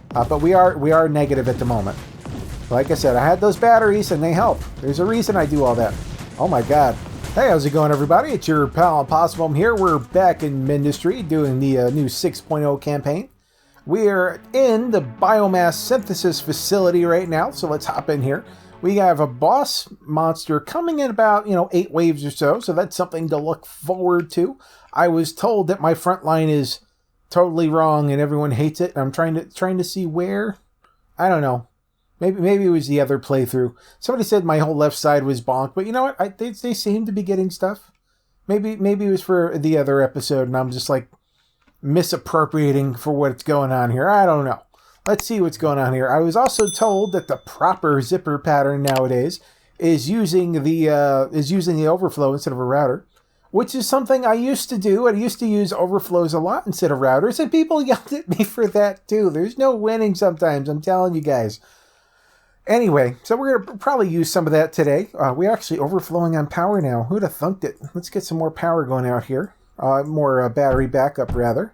But we are negative at the moment. Like I said, I had those batteries and they help. There's a reason I do all that. Oh my god. Hey, how's it going, everybody? It's your pal Impossibum here. We're back in Mindustry doing the new 6.0 campaign. We're in the biomass synthesis facility right now, so let's hop in here. We have a boss monster coming in about, 8 waves or so that's something to look forward to. I was told that my front line is totally wrong and everyone hates it. I'm trying to see where. I don't know. Maybe it was the other playthrough. Somebody said my whole left side was bonked, but you know what? They seem to be getting stuff. Maybe it was for the other episode, and I'm just like misappropriating for what's going on here. I don't know. Let's see what's going on here. I was also told that the proper zipper pattern nowadays is using the overflow instead of a router, which is something I used to do. I used to use overflows a lot instead of routers, and people yelled at me for that too. There's no winning sometimes, I'm telling you guys. Anyway, so we're going to probably use some of that today. We're actually overflowing on power now. Who'd have thunked it? Let's get some more power going out here. More battery backup, rather.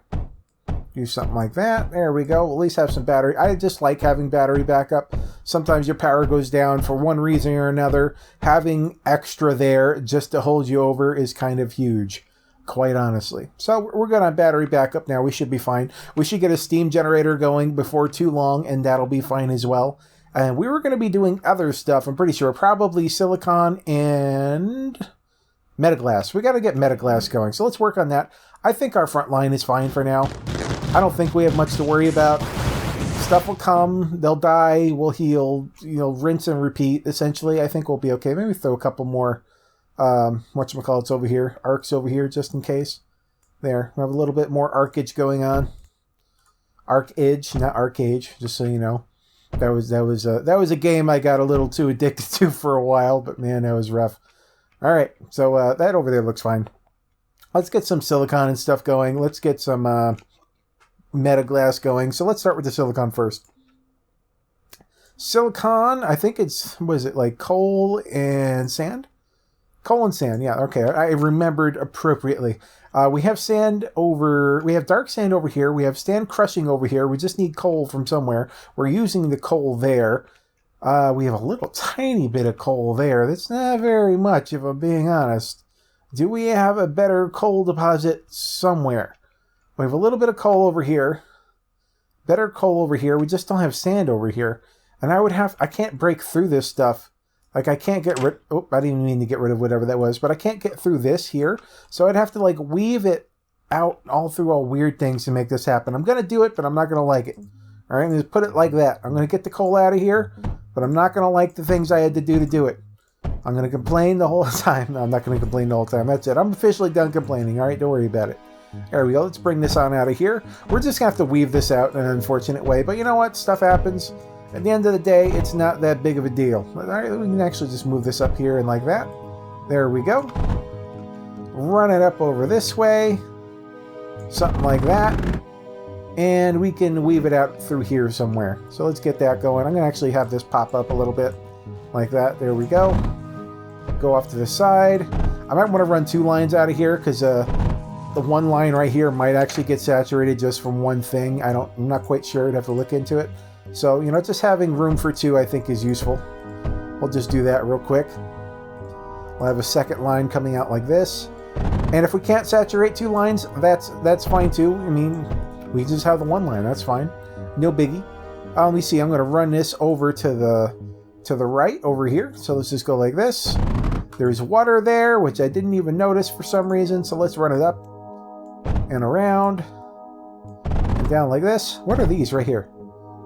Do something like that. There we go. We'll at least have some battery. I just like having battery backup. Sometimes your power goes down for one reason or another. Having extra there just to hold you over is kind of huge, quite honestly. So we're good on battery backup now. We should be fine. We should get a steam generator going before too long, and that'll be fine as well. And we were going to be doing other stuff, I'm pretty sure. Probably silicon and metaglass. We got to get metaglass going. So let's work on that. I think our front line is fine for now. I don't think we have much to worry about. Stuff will come. They'll die. We'll heal. Rinse and repeat. Essentially, I think we'll be okay. Maybe throw a couple more, whatchamacallits over here. Arcs over here, just in case. There. We have a little bit more arcage going on. Arcage, not arcage, just so you know. That was a game I got a little too addicted to for a while, but man, that was rough. All right, so that over there looks fine. Let's get some silicon and stuff going. Let's get some metaglass going. So let's start with the silicon first. Silicon, I think like coal and sand? Coal and sand, yeah, okay. I remembered appropriately. We have dark sand over here. We have sand crushing over here. We just need coal from somewhere. We're using the coal there. We have a little tiny bit of coal there. That's not very much, if I'm being honest. Do we have a better coal deposit somewhere? We have a little bit of coal over here. Better coal over here. We just don't have sand over here. And I can't break through this stuff. Like, I can't get rid... Oh, I didn't even mean to get rid of whatever that was. But I can't get through this here. So I'd have to, weave it out all through all weird things to make this happen. I'm going to do it, but I'm not going to like it. All right, just put it like that. I'm going to get the coal out of here, but I'm not going to like the things I had to do it. I'm going to complain the whole time. No, I'm not going to complain the whole time. That's it. I'm officially done complaining. All right, don't worry about it. There we go. Let's bring this on out of here. We're just going to have to weave this out in an unfortunate way. But you know what? Stuff happens. At the end of the day, it's not that big of a deal. All right, we can actually just move this up here and like that. There we go. Run it up over this way. Something like that. And we can weave it out through here somewhere. So let's get that going. I'm going to actually have this pop up a little bit. Like that. There we go. Go off to the side. I might want to run 2 lines out of here because the one line right here might actually get saturated just from one thing. I'm not quite sure. I'd have to look into it. So, just having room for 2 I think is useful. We'll just do that real quick. We'll have a second line coming out like this. And if we can't saturate 2 lines, that's fine too. I mean, we just have the 1 line. That's fine. No biggie. Let me see. I'm going to run this over to the right over here. So let's just go like this. There's water there, which I didn't even notice for some reason. So let's run it up and around and down like this. What are these right here?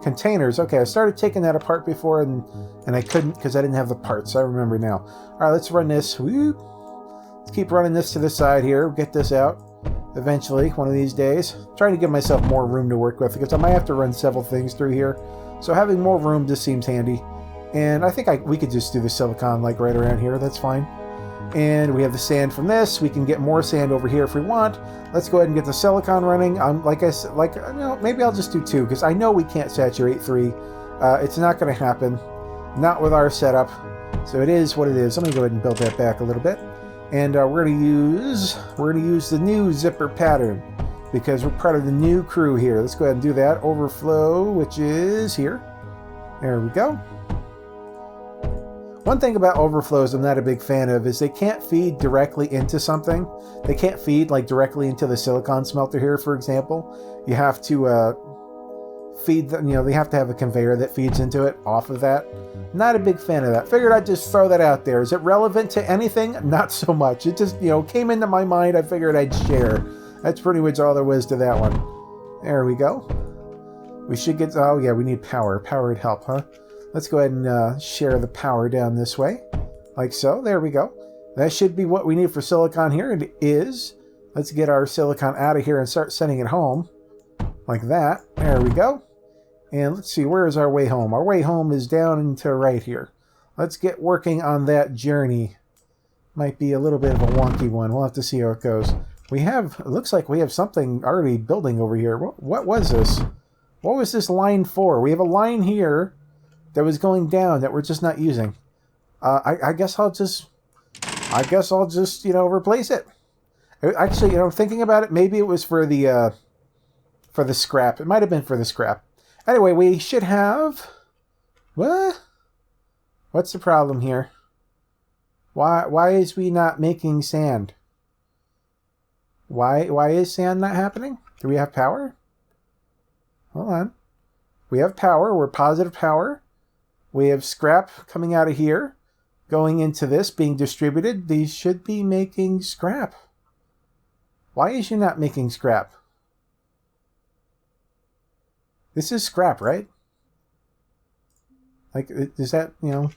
Containers. Okay, I started taking that apart before and I couldn't because I didn't have the parts. I remember now. All right, let's run this. Whoop. Let's keep running this to the side here. Get this out eventually, one of these days. Trying to give myself more room to work with because I might have to run several things through here. So having more room just seems handy. And I think we could just do the silicon like right around here. That's fine. And we have the sand from this. We can get more sand over here if we want. Let's go ahead and get the silicon running. Like I said, maybe I'll just do 2 because I know we can't saturate 3. It's not going to happen. Not with our setup. So it is what it is. Let me go ahead and build that back a little bit. And we're going to use the new zipper pattern. because we're part of the new crew here. Let's go ahead and do that. Overflow, which is here. There we go. One thing about overflows I'm not a big fan of is they can't feed directly into something. They can't feed like directly into the silicon smelter here, for example. You have to feed them, they have to have a conveyor that feeds into it off of that. Not a big fan of that. Figured I'd just throw that out there. Is it relevant to anything? Not so much. It just, came into my mind. I figured I'd share. That's pretty much all there was to that one. There we go. We should get, oh yeah, we need power. Power would help, huh? Let's go ahead and share the power down this way. Like so. There we go. That should be what we need for silicon here. It is. Let's get our silicon out of here and start sending it home. Like that. There we go. And let's see, where is our way home? Our way home is down into right here. Let's get working on that journey. Might be a little bit of a wonky one. We'll have to see how it goes. It looks like we have something already building over here. What was this? What was this line for? We have a line here that was going down that we're just not using. I guess I'll just replace it. Actually, thinking about it, maybe it was for the scrap. It might have been for the scrap. Anyway, we should have... What? What's the problem here? Why is we not making sand? Why is sand not happening? Do we have power? Hold on. We have power. We're positive power. We have scrap coming out of here, going into this, being distributed. These should be making scrap. Why is you not making scrap? This is scrap, right? Like, is that, It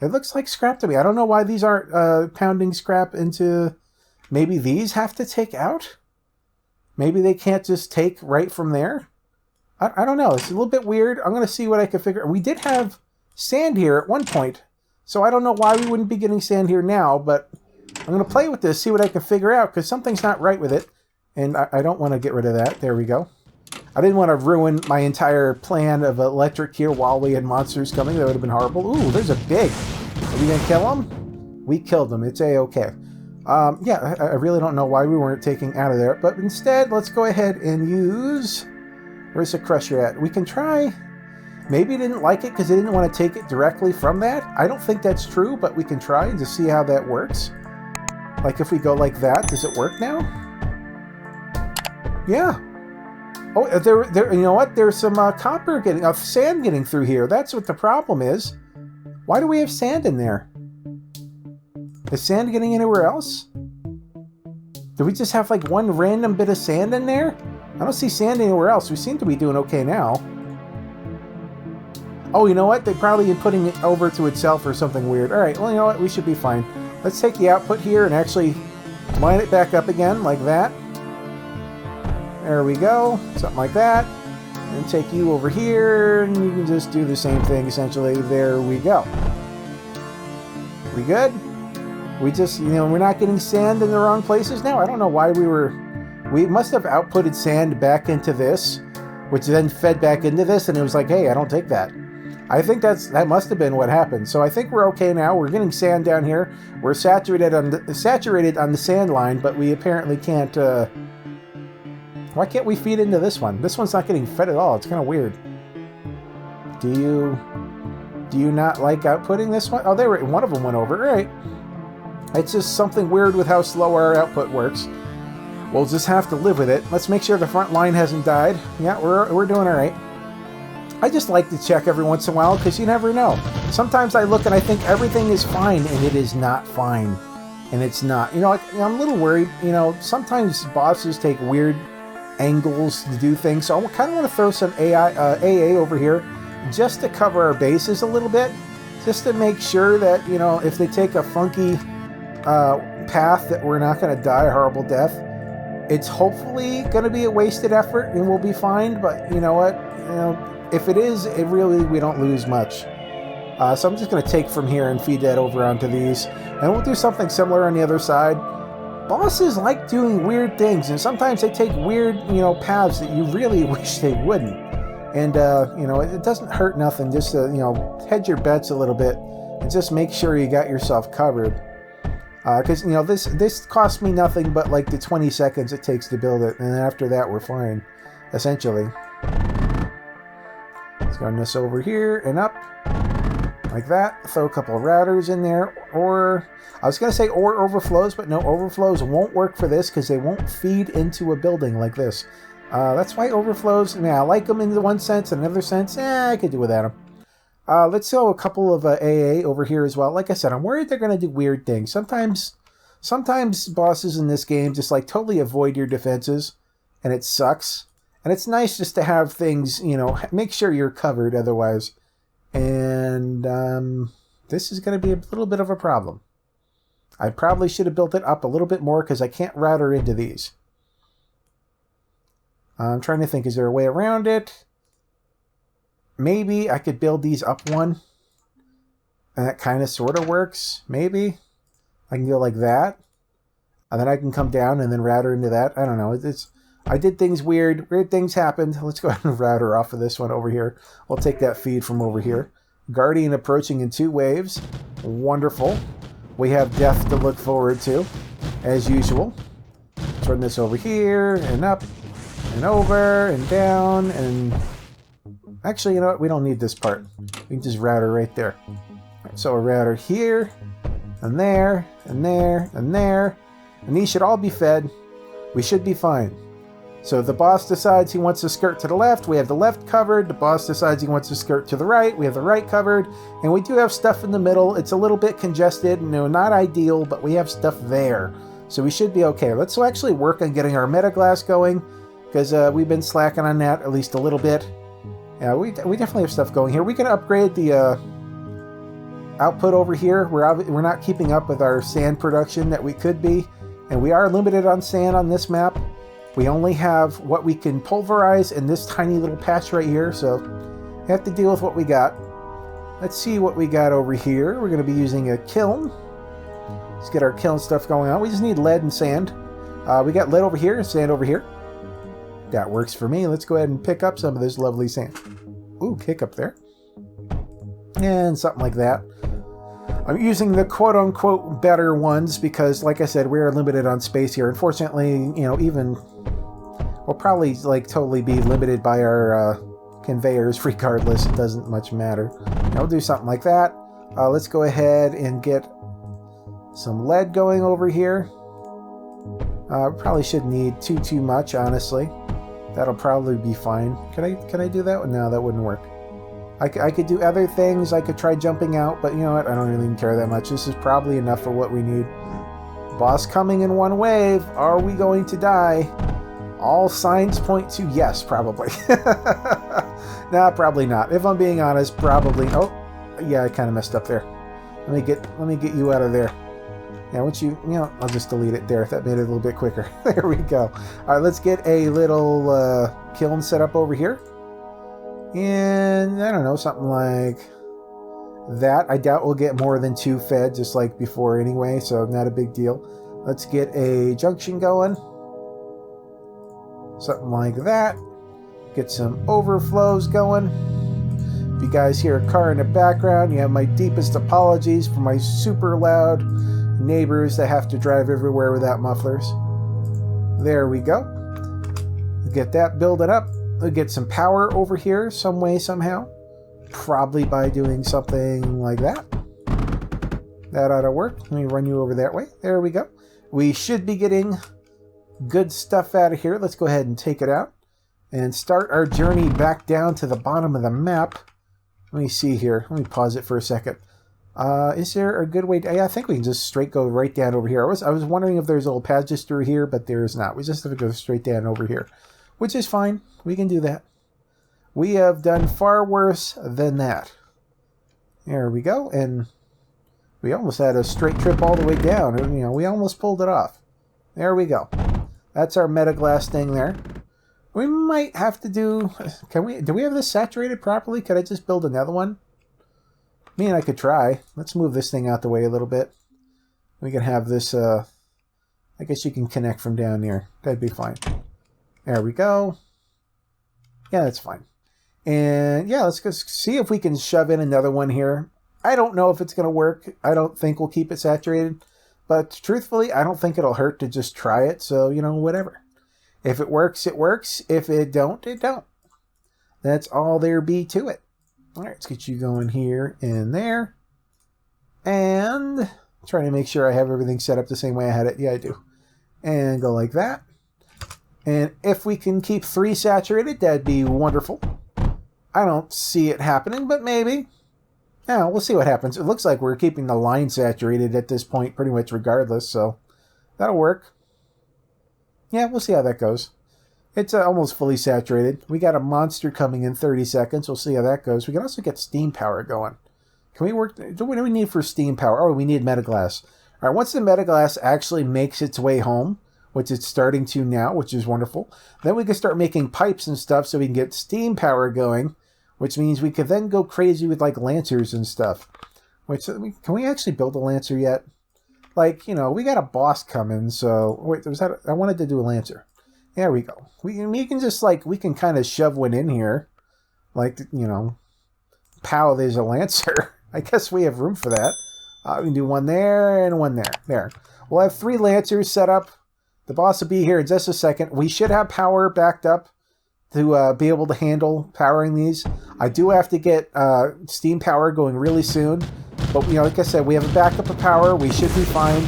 looks like scrap to me. I don't know why these aren't pounding scrap into... Maybe these have to take out? Maybe they can't just take right from there? I don't know. It's a little bit weird. I'm going to see what I can figure... We did have sand here at one point, so I don't know why we wouldn't be getting sand here now, but I'm going to play with this, see what I can figure out, because something's not right with it, and I don't want to get rid of that. There we go. I didn't want to ruin my entire plan of electric here while we had monsters coming. That would have been horrible. Ooh, there's a big. Are we going to kill him? We killed him. It's A-okay. Yeah, I really don't know why we weren't taking out of there. But instead, let's go ahead and use... Where's the crusher at? We can try... Maybe it didn't like it because it didn't want to take it directly from that. I don't think that's true, but we can try to see how that works. Like if we go like that, does it work now? Yeah. Oh, there. You know what? There's some sand getting through here. That's what the problem is. Why do we have sand in there? Is sand getting anywhere else? Do we just have like one random bit of sand in there? I don't see sand anywhere else. We seem to be doing okay now. Oh, you know what? They probably putting it over to itself or something weird. All right, well, you know what? We should be fine. Let's take the output here and actually line it back up again like that. There we go. Something like that. And take you over here, and you can just do the same thing, essentially. There we go. We good? We just, we're not getting sand in the wrong places now. I don't know why we must have outputted sand back into this, which then fed back into this, and it was like, hey, I don't take that. I think that must have been what happened. So I think we're okay now. We're getting sand down here. We're saturated on the sand line, but we apparently can't... Why can't we feed into this one? This one's not getting fed at all. It's kind of weird. Do you not like outputting this one? Oh, one of them went over. All right. It's just something weird with how slow our output works. We'll just have to live with it. Let's make sure the front line hasn't died. Yeah, we're doing all right. I just like to check every once in a while because you never know. Sometimes I look and I think everything is fine and it is not fine. And it's not. I'm a little worried. Sometimes bosses take weird angles to do things. So I kind of want to throw some AA over here just to cover our bases a little bit. Just to make sure that, if they take a funky path that we're not going to die a horrible death. It's hopefully going to be a wasted effort and we'll be fine. But you know what? If it is, we don't lose much. So I'm just going to take from here and feed that over onto these. And we'll do something similar on the other side. Bosses like doing weird things, and sometimes they take weird, paths that you really wish they wouldn't. And, it doesn't hurt nothing just to, hedge your bets a little bit and just make sure you got yourself covered. Because, you know, this cost me nothing but like the 20 seconds it takes to build it. And then after that, we're fine, essentially. Let's go this over here and up. Like that. Throw a couple of routers in there. Or, I was going to say or overflows, but no, overflows won't work for this because they won't feed into a building like this. That's why overflows, I mean, I like them in one sense, in another sense, I could do without them. Let's throw a couple of AA over here as well. Like I said, I'm worried they're going to do weird things. Sometimes bosses in this game just like totally avoid your defenses, and it sucks. And it's nice just to have things, you know, make sure you're covered otherwise. And this is going to be a little bit of a problem. I probably should have built it up a little bit more because I can't router into these. I'm trying to think, is there a way around it? Maybe I could build these up one. And that kind of sort of works. Maybe. I can go like that. And then I can come down and then router into that. I don't know. I did things weird. Weird things happened. Let's go ahead and router off of this one over here. We'll take that feed from over here. Guardian approaching in 2 waves. Wonderful. We have death to look forward to, as usual. Turn this over here and up and over and down and... Actually, you know what? We don't need this part. We can just router right there. So a router here, and there, and there, and there. And these should all be fed. We should be fine. So the boss decides he wants to skirt to the left. We have the left covered. The boss decides he wants to skirt to the right. We have the right covered. And we do have stuff in the middle. It's a little bit congested. No, not ideal, but we have stuff there. So we should be okay. Let's actually work on getting our metaglass going, because we've been slacking on that at least a little bit. Yeah, we definitely have stuff going here. We can upgrade the output over here. We're not keeping up with our sand production that we could be. And we are limited on sand on this map. We only have what we can pulverize in this tiny little patch right here, so we have to deal with what we got. Let's see what we got over here. We're going to be using a kiln. Let's get our kiln stuff going on. We just need lead and sand. We got lead over here and sand over here. That works for me. Let's go ahead and pick up some of this lovely sand. Ooh, kick up there. And something like that. I'm using the quote-unquote better ones because, like I said, we're limited on space here. Unfortunately, you know, we'll probably like totally be limited by our conveyors regardless. It doesn't much matter. Now we'll do something like that. Let's go ahead and get some lead going over here. Probably shouldn't need too much, honestly. That'll probably be fine. Can I do that? No, that wouldn't work. I could do other things. I could try jumping out, but you know what? I don't really care that much. This is probably enough for what we need. Boss coming in 1 wave. Are we going to die? All signs point to yes, probably. Nah, probably not. If I'm being honest, probably. Oh, yeah, I kind of messed up there. Let me get you out of there. Yeah, once you know, I'll just delete it there. That made it a little bit quicker. There we go. All right, let's get a little kiln set up over here. And I don't know, something like that. I doubt we'll get more than 2 fed, just like before anyway, so not a big deal. Let's get a junction going. Something like that. Get some overflows going. If you guys hear a car in the background, you have my deepest apologies for my super loud neighbors that have to drive everywhere without mufflers. There we go. Get that building up. We'll get some power over here some way, somehow. Probably by doing something like that. That ought to work. Let me run you over that way. There we go. We should be getting good stuff out of here. Let's go ahead and take it out and start our journey back down to the bottom of the map. Let me see here. Let me pause it for a second. Is there a good way? I think we can just straight go right down over here. I was wondering if there's a little path just through here, but there's not. We just have to go straight down over here, which is fine. We can do that. We have done far worse than that. There we go. And we almost had a straight trip all the way down. You know, we almost pulled it off. There we go. That's our metaglass thing there. We might have to do... Do we have this saturated properly? Could I just build another one? Me and I could try. Let's move this thing out the way a little bit. We can have this... I guess you can connect from down here. That'd be fine. There we go. Yeah, that's fine. And yeah, let's go see if we can shove in another one here. I don't know if it's going to work. I don't think we'll keep it saturated. But truthfully, I don't think it'll hurt to just try it. So, you know, whatever. If it works, it works. If it don't, it don't. That's all there be to it. All right, let's get you going here and there. And trying to make sure I have everything set up the same way I had it. Yeah, I do. And go like that. And if we can keep 3 saturated, that'd be wonderful. I don't see it happening, but maybe. Yeah, we'll see what happens. It looks like we're keeping the line saturated at this point pretty much regardless, so that'll work. Yeah, we'll see how that goes. It's almost fully saturated. We got a monster coming in 30 seconds. We'll see how that goes. We can also get steam power going. Can we work? What do we need for steam power? Oh, we need metaglass. All right, once the metaglass actually makes its way home, which it's starting to now, which is wonderful, then we can start making pipes and stuff so we can get steam power going, which means we could then go crazy with like lancers and stuff. Which, can we actually build a lancer yet? Like, you know, we got a boss coming, so wait, was that? I wanted to do a lancer. There we go. We can just like, we can kind of shove one in here, like, you know, pow, there's a lancer. I guess we have room for that. We can do one there and one there. There. We'll have 3 lancers set up. The boss will be here in just a second. We should have power backed up to be able to handle powering these. I do have to get steam power going really soon. But, you know, like I said, we have a backup of power. We should be fine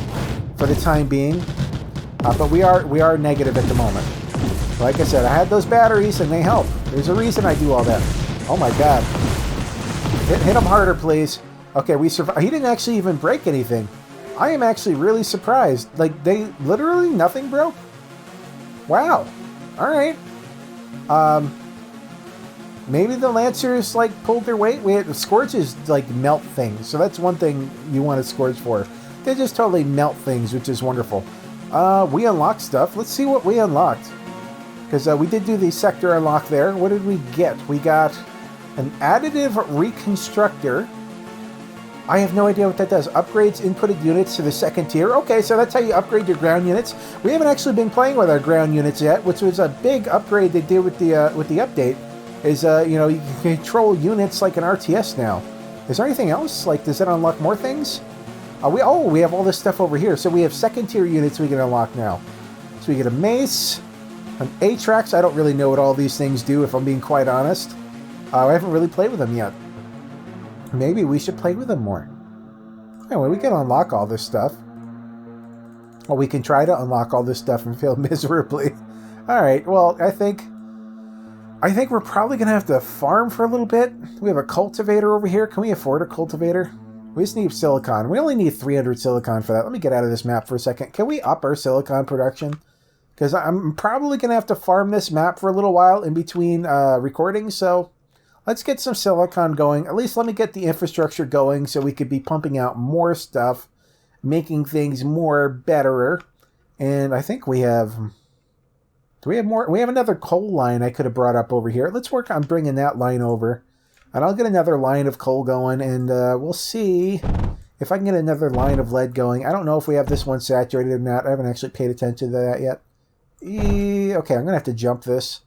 for the time being. But we are negative at the moment. Like I said, I had those batteries and they help. There's a reason I do all that. Oh my god. Hit him harder, please. Okay, we survived. He didn't actually even break anything. I am actually really surprised. Like, they literally nothing broke? Wow. Alright. Maybe the Lancers, like, pulled their weight. Scourges, like, melt things. So that's one thing you want a Scourge for. They just totally melt things, which is wonderful. We unlocked stuff. Let's see what we unlocked. Because we did do the sector unlock there. What did we get? We got an additive reconstructor. I have no idea what that does. Upgrades inputted units to the 2nd tier. Okay, so that's how you upgrade your ground units. We haven't actually been playing with our ground units yet, which was a big upgrade they did with the update. Is you know, you can control units like an RTS now. Is there anything else? Like, does that unlock more things? We have all this stuff over here. So we have 2nd tier units we can unlock now. So we get a mace, an Atrax. I don't really know what all these things do, if I'm being quite honest. I haven't really played with them yet. Maybe we should play with them more. Anyway, we can unlock all this stuff. Well, we can try to unlock all this stuff and fail miserably. Alright, well, I think we're probably going to have to farm for a little bit. We have a cultivator over here. Can we afford a cultivator? We just need silicon. We only need 300 silicon for that. Let me get out of this map for a second. Can we up our silicon production? Because I'm probably going to have to farm this map for a little while in between recordings, so let's get some silicon going. At least let me get the infrastructure going so we could be pumping out more stuff, making things more betterer. And I think we have... Do we have more? We have another coal line I could have brought up over here. Let's work on bringing that line over. And I'll get another line of coal going, and we'll see if I can get another line of lead going. I don't know if we have this one saturated or not. I haven't actually paid attention to that yet. Okay, I'm going to have to jump this.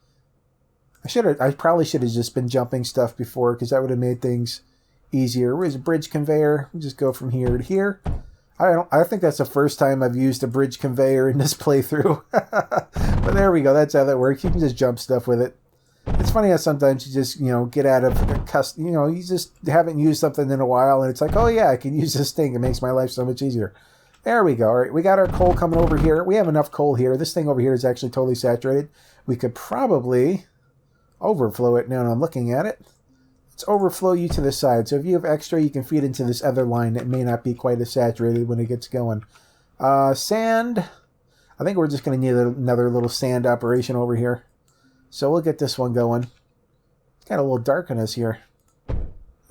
I probably should have just been jumping stuff before, because that would have made things easier. Where's a bridge conveyor? We'll just go from here to here. I think that's the first time I've used a bridge conveyor in this playthrough. But there we go. That's how that works. You can just jump stuff with it. It's funny how sometimes you just, you know, get out of you know, you just haven't used something in a while, and it's like, oh yeah, I can use this thing. It makes my life so much easier. There we go. All right, we got our coal coming over here. We have enough coal here. This thing over here is actually totally saturated. We could probably overflow it now that I'm looking at it. Let's overflow you to the side. So if you have extra, you can feed into this other line that may not be quite as saturated when it gets going. Sand. I think we're just going to need another little sand operation over here. So we'll get this one going. It's got a little dark on us here.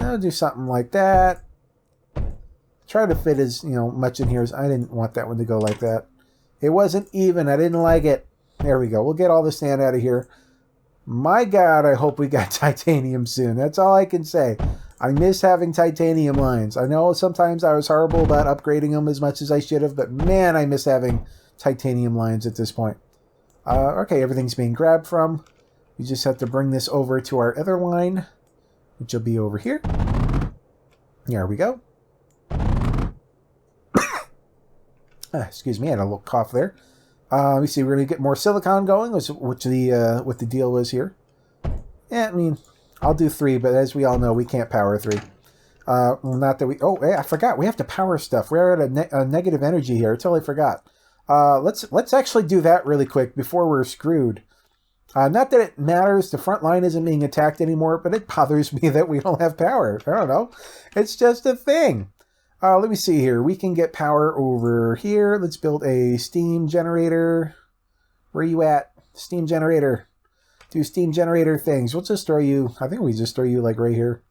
I'll do something like that. Try to fit as, you know, much in here as... I didn't want that one to go like that. It wasn't even. I didn't like it. There we go. We'll get all the sand out of here. My God, I hope we got titanium soon. That's all I can say. I miss having titanium lines. I know sometimes I was horrible about upgrading them as much as I should have, but man, I miss having titanium lines at this point. Okay, everything's being grabbed from. We just have to bring this over to our other line, which will be over here. There we go. Excuse me, I had a little cough there. Let me see, we're going to get more silicon going, which what the deal was here. Yeah, I mean, I'll do 3, but as we all know, we can't power 3. Well, not that we... Oh, hey, I forgot. We have to power stuff. We're at a negative energy here. I totally forgot. Let's actually do that really quick before we're screwed. Not that it matters. The front line isn't being attacked anymore, but it bothers me that we don't have power. I don't know. It's just a thing. Let me see here. We can get power over here. Let's build a steam generator. Where are you at? Steam generator. Do steam generator things. We'll just throw you... I think we just throw you like right here.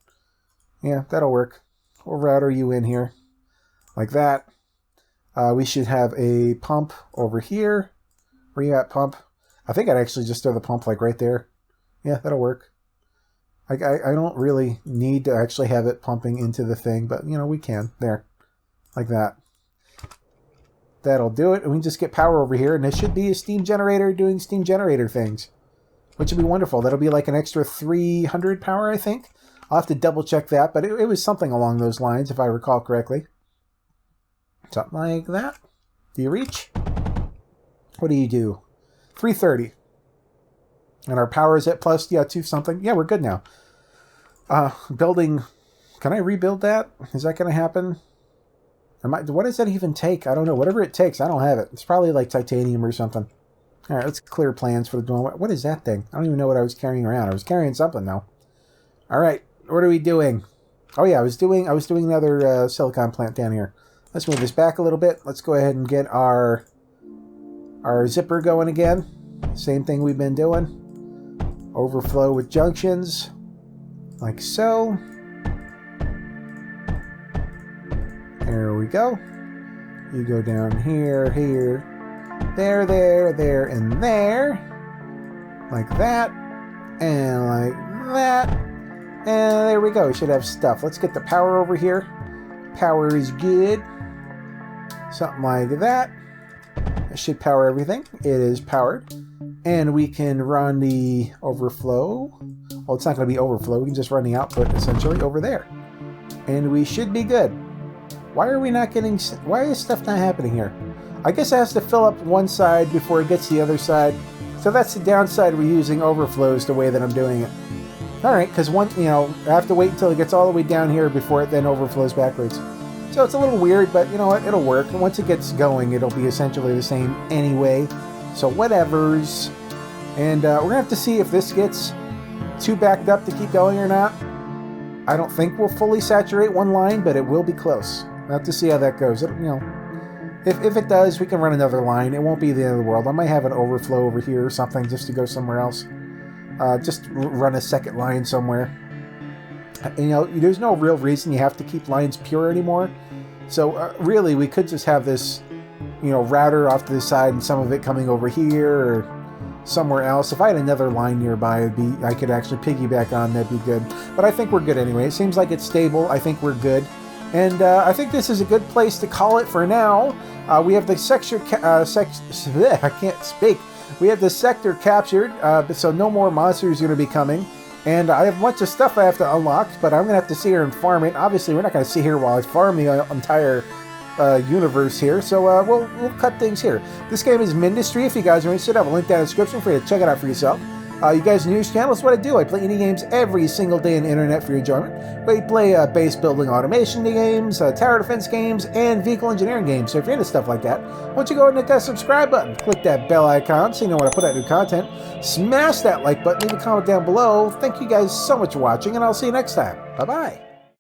Yeah, that'll work. We'll router you in here. Like that. We should have a pump over here. Where you at, pump? I think I'd actually just throw the pump like right there. Yeah, that'll work. I don't really need to actually have it pumping into the thing, but, you know, we can. There. Like that. That'll do it. And we can just get power over here, and there should be a steam generator doing steam generator things. Which would be wonderful. That'll be like an extra 300 power, I think. I'll have to double check that, but it was something along those lines, if I recall correctly. Something like that. Do you reach? What do you do? 330. And our power is at plus, yeah, 2 something. Yeah, we're good now. Building, can I rebuild that? Is that going to happen? What does that even take? I don't know. Whatever it takes, I don't have it. It's probably like titanium or something. All right, let's clear plans for the doing. What is that thing? I don't even know what I was carrying around. I was carrying something though. All right, what are we doing? Oh yeah, I was doing another silicon plant down here. Let's move this back a little bit. Let's go ahead and get our zipper going again. Same thing we've been doing. Overflow with junctions, like so. There we go. You go down here, here, there, there, there, and there. Like that. And like that. And there we go. We should have stuff. Let's get the power over here. Power is good. Something like that. It should power everything. It is powered. And we can run the overflow. Well, it's not going to be overflow. We can just run the output, essentially, over there. And we should be good. Why are we not getting... Why is stuff not happening here? I guess it has to fill up one side before it gets to the other side. So that's the downside we're using overflows the way that I'm doing it. Alright, because I have to wait until it gets all the way down here before it then overflows backwards. So it's a little weird, but you know what? It'll work. And once it gets going, it'll be essentially the same anyway. So whatevers. And we're going to have to see if this gets too backed up to keep going or not. I don't think we'll fully saturate one line, but it will be close. We'll have to see how that goes. If it does, we can run another line. It won't be the end of the world. I might have an overflow over here or something just to go somewhere else. Just run a second line somewhere. There's no real reason you have to keep lines pure anymore. So really, we could just have this, router off to the side and some of it coming over here or somewhere else. If I had another line nearby, I could actually piggyback on. That'd be good. But I think we're good anyway. It seems like it's stable. I think we're good. And I think this is a good place to call it for now. We have the sector... I can't speak. We have the sector captured, so no more monsters are going to be coming. And I have a bunch of stuff I have to unlock, but I'm going to have to sit here and farm it. Obviously, we're not going to sit here while I farm the entire universe here, so we'll cut things here. This game is Mindustry. If you guys are interested, I have a link down in the description for you to check it out for yourself. You guys new to this channel, that's what I do. I play indie games every single day on the internet for your enjoyment. We play base building automation games, tower defense games, and vehicle engineering games. So if you're into stuff like that, why don't you go ahead and hit that subscribe button, click that bell icon so you know when I put out new content, smash that like button, leave a comment down below. Thank you guys so much for watching, and I'll see you next time. Bye-bye.